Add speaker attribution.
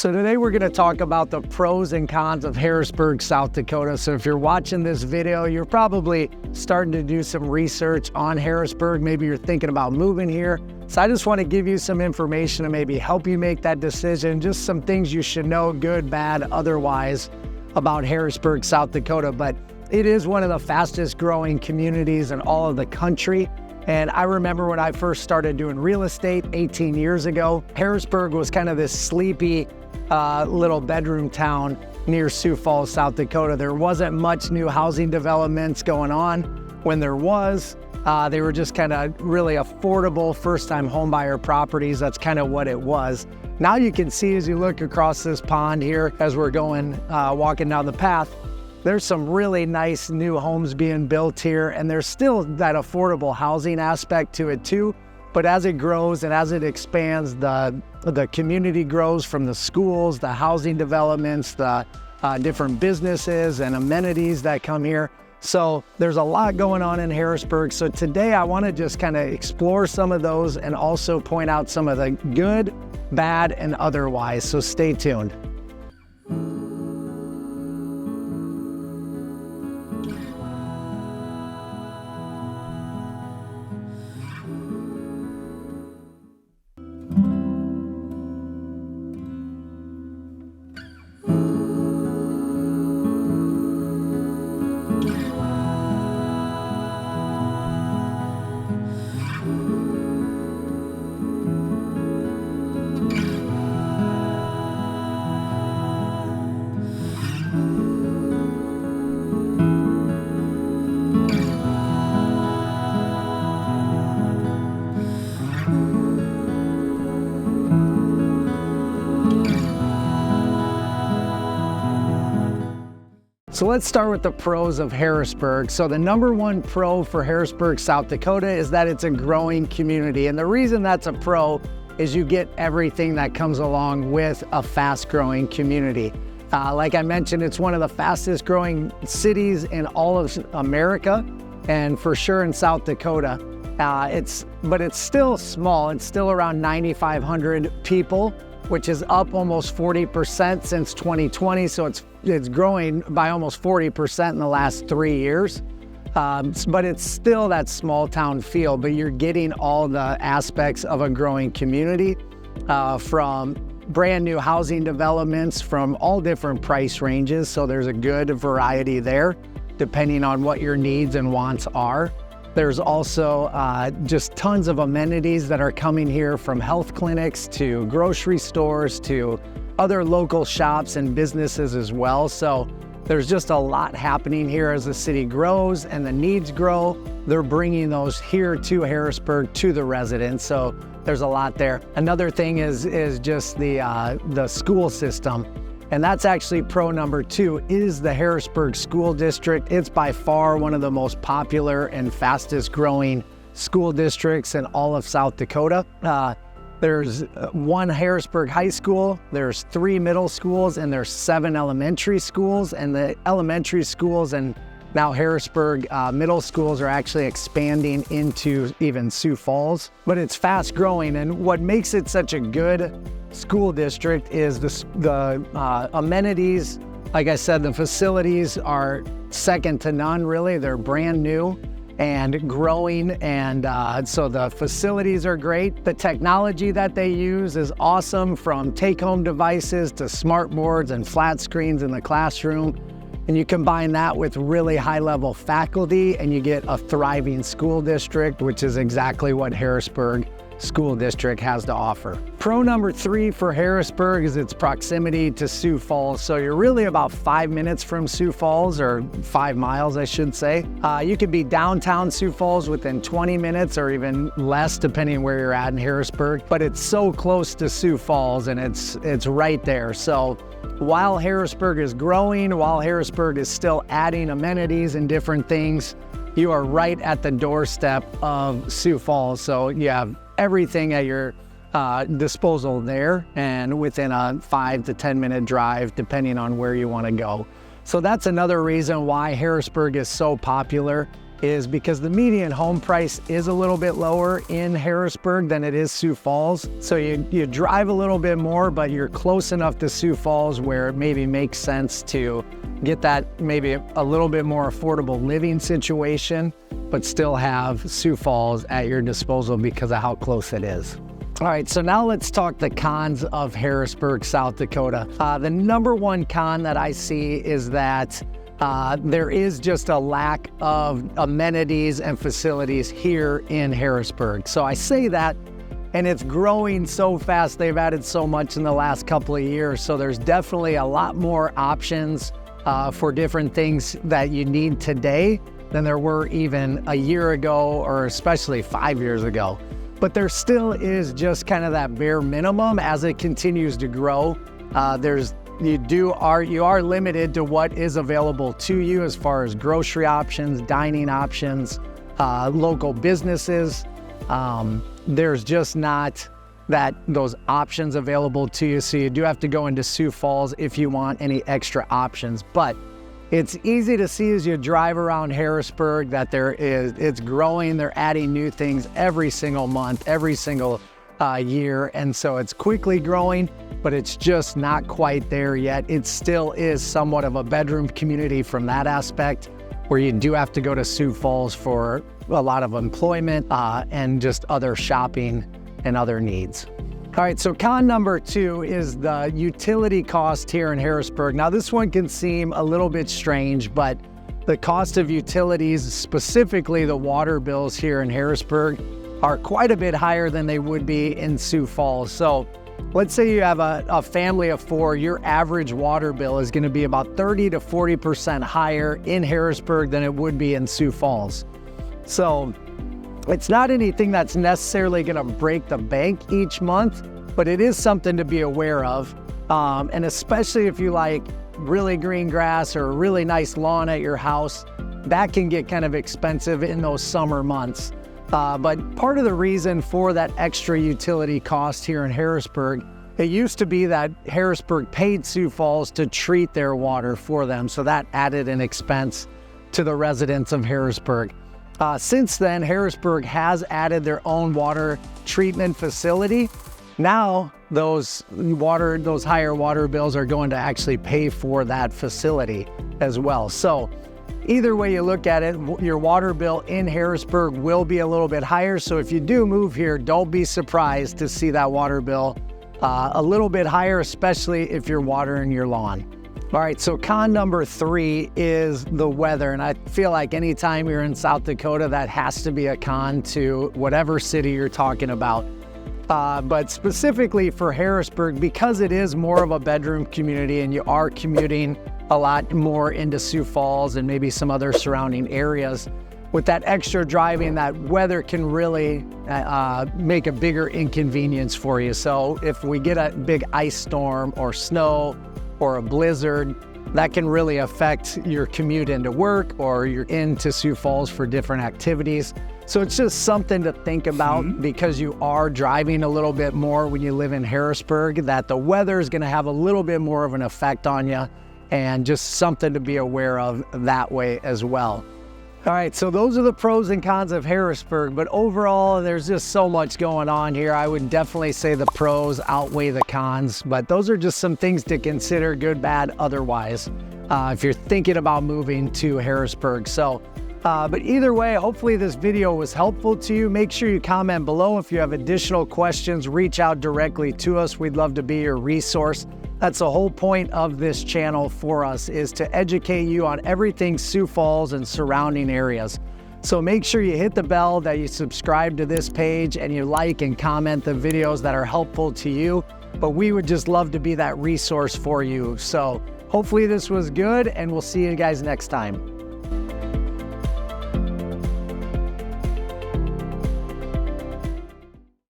Speaker 1: So today we're going to talk about the pros and cons of Harrisburg, South Dakota. So if you're watching this video, you're probably starting to do some research on Harrisburg. Maybe you're thinking about moving here. So I just want to give you some information to maybe help you make that decision. Just some things you should know, good, bad, otherwise, about Harrisburg, South Dakota. But it is one of the fastest growing communities in all of the country. And I remember when I first started doing real estate 18 years ago, Harrisburg was kind of this sleepy little bedroom town near Sioux Falls, South Dakota. There wasn't much new housing developments going on. When there was, they were just kind of really affordable first-time homebuyer properties. That's kind of what it was. Now you can see as you look across this pond here, as we're going, walking down the path, there's some really nice new homes being built here, and there's still that affordable housing aspect to it too. But as it grows and as it expands, the community grows from the schools, the housing developments, the different businesses and amenities that come here. So there's a lot going on in Harrisburg. So today I want to just kind of explore some of those and also point out some of the good, bad, and otherwise. So stay tuned. So let's start with the pros of Harrisburg. So the number one pro for Harrisburg, South Dakota is that it's a growing community. And the reason that's a pro is you get everything that comes along with a fast growing community. Like I mentioned, it's one of the fastest growing cities in all of America and for sure in South Dakota. But it's still small. It's still around 9,500 people, which is up almost 40% since 2020. So it's growing by almost 40% in the last 3 years. But it's still that small town feel, but you're getting all the aspects of a growing community from brand new housing developments from all different price ranges. So there's a good variety there, depending on what your needs and wants are. There's also just tons of amenities that are coming here, from health clinics to grocery stores to other local shops and businesses as well. So there's just a lot happening here as the city grows and the needs grow. They're bringing those here to Harrisburg, to the residents. So there's a lot there. Another thing is just the school system. And that's actually pro number two, is the Harrisburg School District. It's by far one of the most popular and fastest growing school districts in all of South Dakota. There's one Harrisburg High School, there's 3 middle schools, and there's 7 elementary schools. And the elementary schools and now Harrisburg middle schools are actually expanding into even Sioux Falls. But it's fast growing, and what makes it such a good school district is the amenities. Like I said, the facilities are second to none, really. They're brand new and growing, and so the facilities are great. The technology that they use is awesome, from take-home devices to smart boards and flat screens in the classroom. And you combine that with really high-level faculty, and you get a thriving school district, which is exactly what Harrisburg School District has to offer. Pro number 3 for Harrisburg is its proximity to Sioux Falls. So you're really about 5 minutes from Sioux Falls, or 5 miles, I should say. You could be downtown Sioux Falls within 20 minutes or even less, depending where you're at in Harrisburg. But it's so close to Sioux Falls, and it's right there. So while Harrisburg is growing, while Harrisburg is still adding amenities and different things, you are right at the doorstep of Sioux Falls. So you have everything at your disposal there, and within a 5 to 10 minute drive, depending on where you want to go. So that's another reason why Harrisburg is so popular. is because the median home price is a little bit lower in Harrisburg than it is Sioux Falls. So you drive a little bit more, but you're close enough to Sioux Falls where it maybe makes sense to get that maybe a little bit more affordable living situation, but still have Sioux Falls at your disposal because of how close it is. All right, so now let's talk the cons of Harrisburg, South Dakota. The number one con that I see is that there is just a lack of amenities and facilities here in Harrisburg. So I say that, and it's growing so fast. They've added so much in the last couple of years. So there's definitely a lot more options for different things that you need today than there were even a year ago, or especially 5 years ago. But there still is just kind of that bare minimum as it continues to grow. You are limited to what is available to you as far as grocery options, dining options, local businesses. There's just not those options available to you. So you do have to go into Sioux Falls if you want any extra options. But it's easy to see as you drive around Harrisburg that it's growing. They're adding new things every single month, every single year. And so it's quickly growing, but it's just not quite there yet. It still is somewhat of a bedroom community from that aspect, where you do have to go to Sioux Falls for a lot of employment and just other shopping and other needs. All right, so con number 2 is the utility cost here in Harrisburg. Now this one can seem a little bit strange, but the cost of utilities, specifically the water bills here in Harrisburg, are quite a bit higher than they would be in Sioux Falls. So let's say you have a family of 4, your average water bill is gonna be about 30 to 40% higher in Harrisburg than it would be in Sioux Falls. So it's not anything that's necessarily gonna break the bank each month, but it is something to be aware of. And especially if you like really green grass or a really nice lawn at your house, that can get kind of expensive in those summer months. But part of the reason for that extra utility cost here in Harrisburg, it used to be that Harrisburg paid Sioux Falls to treat their water for them. So that added an expense to the residents of Harrisburg. Since then, Harrisburg has added their own water treatment facility. Now, those higher water bills are going to actually pay for that facility as well. So either way you look at it, your water bill in Harrisburg will be a little bit higher. So if you do move here, don't be surprised to see that water bill a little bit higher, especially if you're watering your lawn. All right, so con number 3 is the weather. And I feel like anytime you're in South Dakota, that has to be a con to whatever city you're talking about. But specifically for Harrisburg, because it is more of a bedroom community and you are commuting a lot more into Sioux Falls and maybe some other surrounding areas, with that extra driving, that weather can really make a bigger inconvenience for you. So if we get a big ice storm or snow or a blizzard, that can really affect your commute into work or you're into Sioux Falls for different activities. So it's just something to think about because you are driving a little bit more when you live in Harrisburg, that the weather is going to have a little bit more of an effect on you, and just something to be aware of that way as well. All right, so those are the pros and cons of Harrisburg, but overall, there's just so much going on here. I would definitely say the pros outweigh the cons, but those are just some things to consider, good, bad, otherwise, if you're thinking about moving to Harrisburg. So, but either way, hopefully this video was helpful to you. Make sure you comment below. If you have additional questions, reach out directly to us. We'd love to be your resource. That's the whole point of this channel for us, is to educate you on everything Sioux Falls and surrounding areas. So make sure you hit the bell, that you subscribe to this page, and you like and comment the videos that are helpful to you. But we would just love to be that resource for you. So hopefully this was good, and we'll see you guys next time.